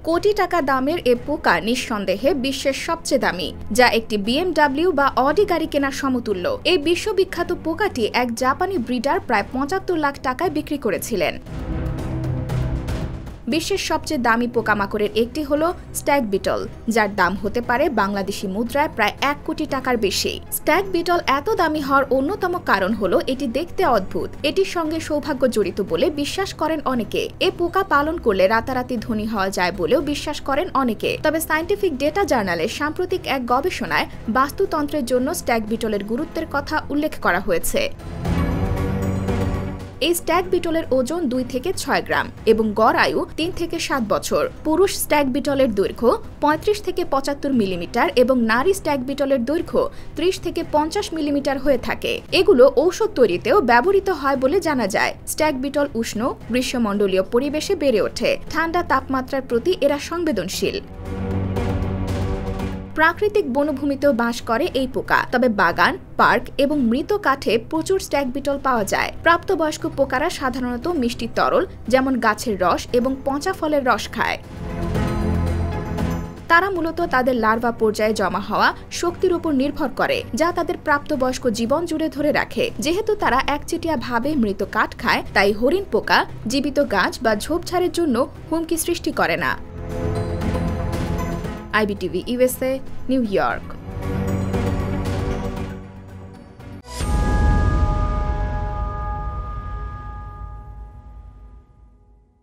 কোটি টাকা দামের এ পোকা নিঃসন্দেহে বিশ্বের সবচেয়ে দামি, যা একটি BMW বা অডি গাড়ি কেনার সমতুল্য। এই বিশ্ববিখ্যাত পোকাটি এক জাপানি ব্রিডার প্রায় ৭৫ লাখ টাকায় বিক্রি করেছিলেন। বিশ্বের সবচেয়ে দামি পোকামাকড়ের একটি হল স্ট্যাগ বিটল, যার দাম হতে পারে বাংলাদেশি মুদ্রায় প্রায় ১ কোটি টাকার বেশি। স্ট্যাগ বিটল এত দামি হওয়ার অন্যতম কারণ হল এটি দেখতে অদ্ভুত। এটির সঙ্গে সৌভাগ্য জড়িত বলে বিশ্বাস করেন অনেকে। এ পোকা পালন করলে রাতারাতি ধনী হওয়া যায় বলেও বিশ্বাস করেন অনেকে। তবে সায়েন্টিফিক ডেটা জার্নালে সাম্প্রতিক এক গবেষণায় বাস্তুতন্ত্রের জন্য স্ট্যাগ বিটলের গুরুত্বের কথা উল্লেখ করা হয়েছে। এই স্ট্যাগ বিটলের ওজন ২ থেকে ৬ গ্রাম এবং গড় আয়ু ৩ থেকে ৭ বছর। পুরুষ স্ট্যাগ বিটলের দৈর্ঘ্য ৩৫ থেকে ৭৫ মিলিমিটার এবং নারী স্ট্যাগ বিটলের দৈর্ঘ্য ৩০ থেকে ৫০ মিলিমিটার হয়ে থাকে। এগুলো ঔষধ তৈরিতেও ব্যবহৃত হয় বলে জানা যায়। স্ট্যাগ বিটল উষ্ণ গ্রীষ্মমণ্ডলীয় পরিবেশে বেড়ে ওঠে। ঠান্ডা তাপমাত্রার প্রতি এরা সংবেদনশীল। প্রাকৃতিক বনভূমিতেও বাস করে এই পোকা। তবে বাগান, পার্ক এবং মৃত কাঠে প্রচুর স্ট্যাগ বিটল পাওয়া যায়। প্রাপ্তবয়স্ক পোকারা সাধারণত মিষ্টি তরল যেমন গাছের রস এবং পচা ফলের রস খায়। তারা মূলত তাদের লার্ভা পর্যায়ে জমা হওয়া শক্তির উপর নির্ভর করে, যা তাদের প্রাপ্তবয়স্ক জীবন জুড়ে ধরে রাখে। যেহেতু তারা একচেটিয়া ভাবে মৃত কাঠ খায়, তাই হরিণ পোকা জীবিত গাছ বা ঝোপঝাড়ের জন্য হুমকি সৃষ্টি করে না। IBTV USA, New York।